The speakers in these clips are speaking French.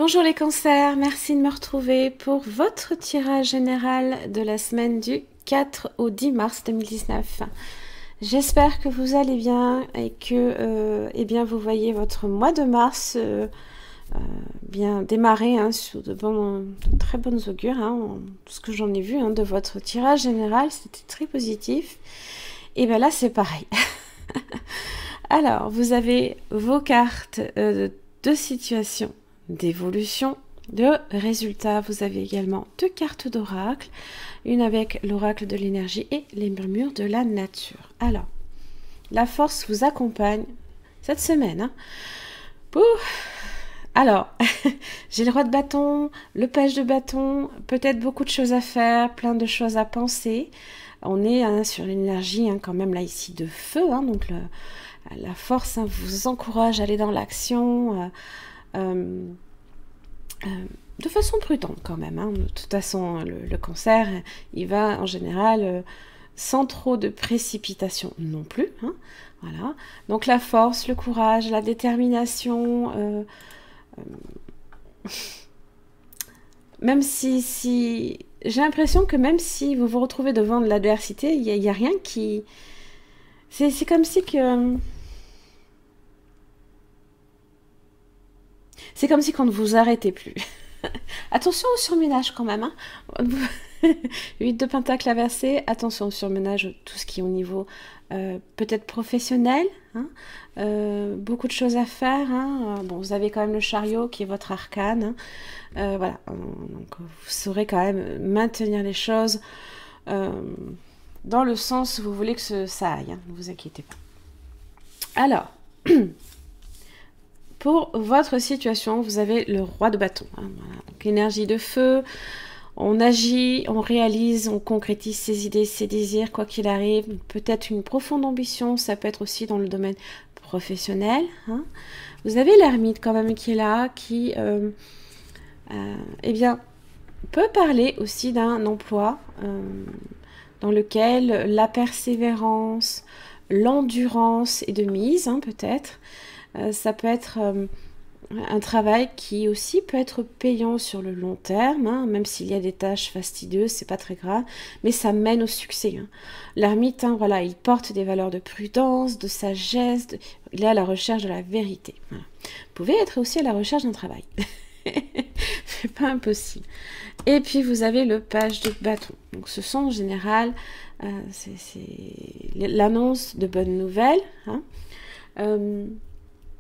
Bonjour les cancers, merci de me retrouver pour votre tirage général de la semaine du 4 au 10 mars 2019. J'espère que vous allez bien et que eh bien, vous voyez votre mois de mars bien démarrer sous de très bonnes augures. Tout ce que j'en ai vu de votre tirage général, c'était très positif. Et bien là, c'est pareil. Alors, vous avez vos cartes de situation, d'évolution, de résultats. Vous avez également deux cartes d'oracle, une avec l'oracle de l'énergie et les murmures de la nature. Alors, la force vous accompagne cette semaine. Alors, j'ai le roi de bâton, le page de bâton, peut-être beaucoup de choses à faire, plein de choses à penser. On est sur l'énergie quand même là ici de feu, donc la force vous encourage à aller dans l'action de façon prudente quand même. De toute façon, le cancer, il va en général sans trop de précipitation non plus. Voilà. Donc la force, le courage, la détermination, même si j'ai l'impression que même si vous vous retrouvez devant de l'adversité, il n'y a rien qui... C'est comme si que... C'est comme si qu'on ne vous arrêtait plus. Attention au surménage quand même. 8 de pentacle inversé. Attention au surménage, tout ce qui est au niveau peut-être professionnel. Beaucoup de choses à faire. Bon, vous avez quand même le chariot qui est votre arcane. Voilà. Donc, vous saurez quand même maintenir les choses dans le sens où vous voulez que ça aille. Ne vous inquiétez pas. Alors... Pour votre situation, vous avez le roi de bâton. Voilà. Donc, énergie de feu, on agit, on réalise, on concrétise ses idées, ses désirs, quoi qu'il arrive. Peut-être une profonde ambition, ça peut être aussi dans le domaine professionnel. Vous avez l'ermite quand même qui est là, qui eh bien, peut parler aussi d'un emploi dans lequel la persévérance, l'endurance est de mise, peut-être. Ça peut être un travail qui aussi peut être payant sur le long terme, même s'il y a des tâches fastidieuses, c'est pas très grave, mais ça mène au succès. L'ermite, voilà, il porte des valeurs de prudence, de sagesse, il est à la recherche de la vérité. Voilà. Vous pouvez être aussi à la recherche d'un travail. C'est pas impossible. Et puis vous avez le page de bâton. Donc ce sont en général, c'est l'annonce de bonnes nouvelles.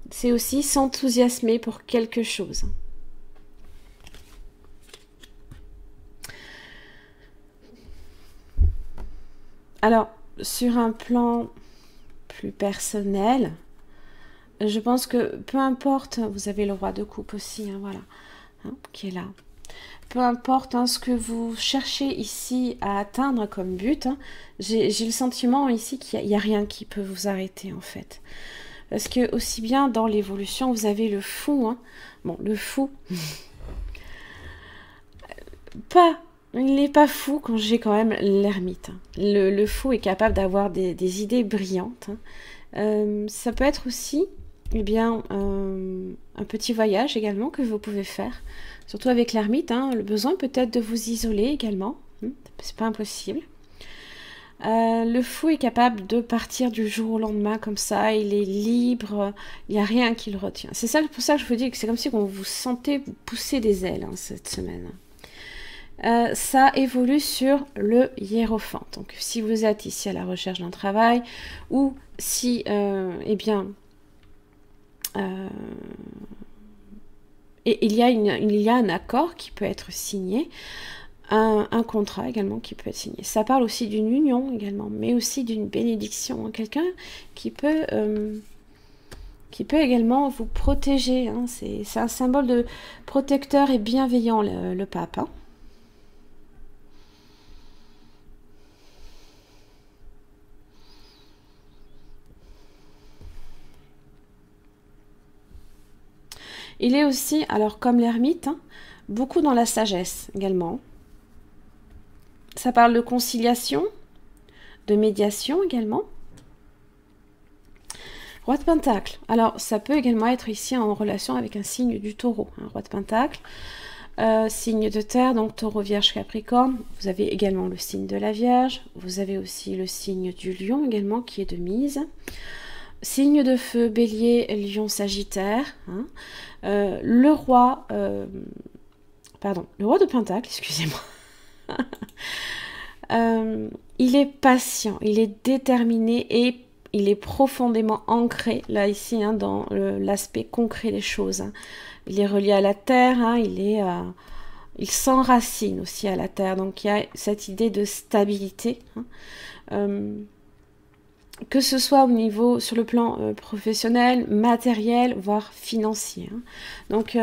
C'est aussi s'enthousiasmer pour quelque chose. Alors, sur un plan plus personnel, je pense que peu importe, vous avez le roi de coupe aussi, voilà, qui est là. Peu importe ce que vous cherchez ici à atteindre comme but, j'ai le sentiment ici qu'il n'y a rien qui peut vous arrêter en fait. Parce que aussi bien dans l'évolution, vous avez le fou. Bon, le fou, il n'est pas fou quand j'ai quand même l'ermite. Le fou est capable d'avoir des idées brillantes. Ça peut être aussi, eh bien, un petit voyage également que vous pouvez faire. Surtout avec l'ermite, le besoin peut-être de vous isoler également. C'est pas impossible. Le fou est capable de partir du jour au lendemain comme ça, il est libre, il n'y a rien qui le retient. C'est pour ça que je vous dis que c'est comme si on vous sentait pousser des ailes cette semaine. Ça évolue sur le hiérophant. Donc si vous êtes ici à la recherche d'un travail ou si, eh bien, il y a un accord qui peut être signé, un contrat également qui peut être signé. Ça parle aussi d'une union également, mais aussi d'une bénédiction. Quelqu'un qui peut également vous protéger. C'est un symbole de protecteur et bienveillant, le pape. Il est aussi, alors comme l'ermite, beaucoup dans la sagesse également. Ça parle de conciliation, de médiation également. Roi de Pentacle. Alors, ça peut également être ici en relation avec un signe du Taureau. Roi de Pentacle. Signe de terre, donc Taureau, Vierge, Capricorne. Vous avez également le signe de la Vierge. Vous avez aussi le signe du Lion également qui est de mise. Signe de feu, Bélier, Lion, Sagittaire. Le roi de Pentacle, excusez-moi. Il est patient, il est déterminé et il est profondément ancré, là, ici, dans l'aspect concret des choses. Il est relié à la terre, il s'enracine aussi à la terre. Donc, il y a cette idée de stabilité. Que ce soit au niveau, sur le plan professionnel, matériel, voire financier. Donc,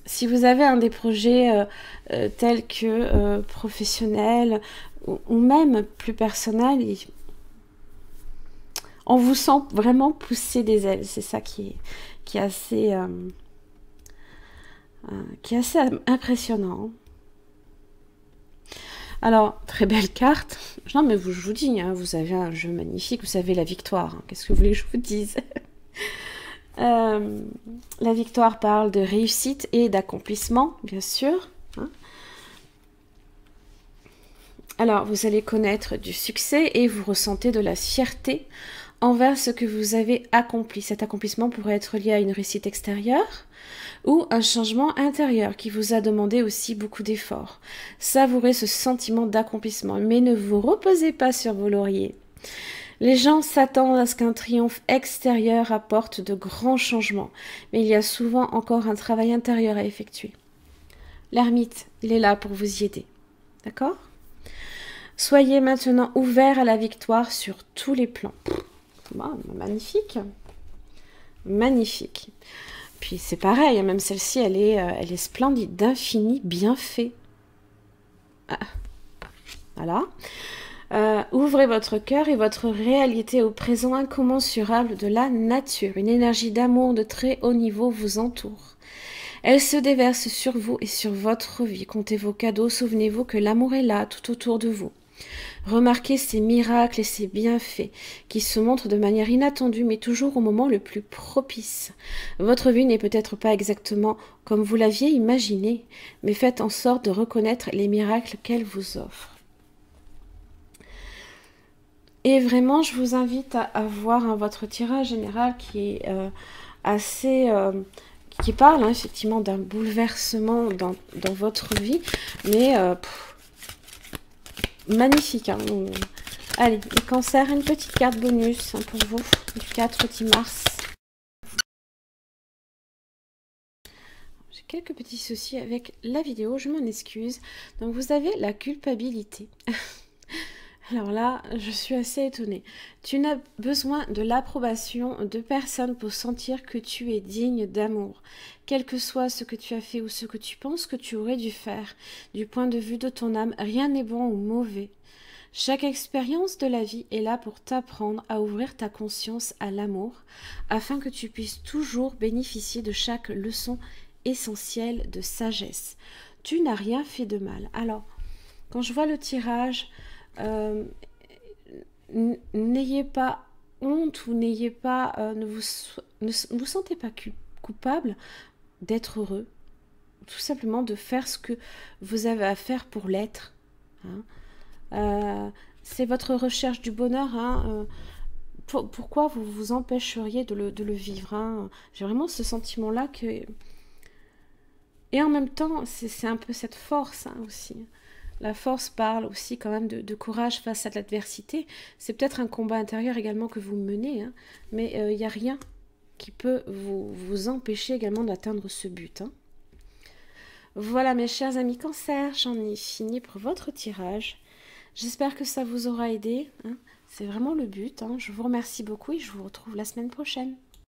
si vous avez des projets tels que professionnels ou même plus personnels, on vous sent vraiment pousser des ailes. C'est ça qui est assez impressionnant. Alors, très belle carte. Non, mais je vous dis, vous avez un jeu magnifique, vous avez la victoire. Qu'est-ce que vous voulez que je vous dise? La victoire parle de réussite et d'accomplissement, bien sûr. Alors, vous allez connaître du succès et vous ressentez de la fierté envers ce que vous avez accompli. Cet accomplissement pourrait être lié à une réussite extérieure ou un changement intérieur qui vous a demandé aussi beaucoup d'efforts. Savourez ce sentiment d'accomplissement, mais ne vous reposez pas sur vos lauriers. Les gens s'attendent à ce qu'un triomphe extérieur apporte de grands changements, mais il y a souvent encore un travail intérieur à effectuer. L'ermite, il est là pour vous y aider. D'accord ? Soyez maintenant ouverts à la victoire sur tous les plans. Magnifique. Magnifique. Puis c'est pareil, même celle-ci, elle est splendide, d'infini bienfait. Voilà. Ouvrez votre cœur et votre réalité au présent incommensurable de la nature. Une énergie d'amour de très haut niveau vous entoure. Elle se déverse sur vous et sur votre vie. Comptez vos cadeaux, souvenez-vous que l'amour est là, tout autour de vous. Remarquez ces miracles et ces bienfaits qui se montrent de manière inattendue mais toujours au moment le plus propice. Votre vie n'est peut-être pas exactement comme vous l'aviez imaginé, mais faites en sorte de reconnaître les miracles qu'elle vous offre. Et vraiment, je vous invite à voir votre tirage général qui est qui parle effectivement d'un bouleversement dans votre vie, mais magnifique. Allez, les cancers, une petite carte bonus pour vous, du 4 au 10 mars. J'ai quelques petits soucis avec la vidéo, je m'en excuse. Donc vous avez la culpabilité. Alors là, je suis assez étonnée. Tu n'as besoin de l'approbation de personne pour sentir que tu es digne d'amour. Quel que soit ce que tu as fait ou ce que tu penses que tu aurais dû faire, du point de vue de ton âme, rien n'est bon ou mauvais. Chaque expérience de la vie est là pour t'apprendre à ouvrir ta conscience à l'amour, afin que tu puisses toujours bénéficier de chaque leçon essentielle de sagesse. Tu n'as rien fait de mal. Alors, quand je vois le tirage... n'ayez pas honte ou n'ayez pas ne vous sentez pas coupable d'être heureux, tout simplement de faire ce que vous avez à faire pour l'être. C'est votre recherche du bonheur. Pourquoi vous vous empêcheriez de le vivre? J'ai vraiment ce sentiment là que, et en même temps c'est un peu cette force aussi. La force parle aussi quand même de courage face à l'adversité. C'est peut-être un combat intérieur également que vous menez, mais il n'y a rien qui peut vous empêcher également d'atteindre ce but. Voilà mes chers amis Cancer, j'en ai fini pour votre tirage. J'espère que ça vous aura aidé. C'est vraiment le but. Je vous remercie beaucoup et je vous retrouve la semaine prochaine.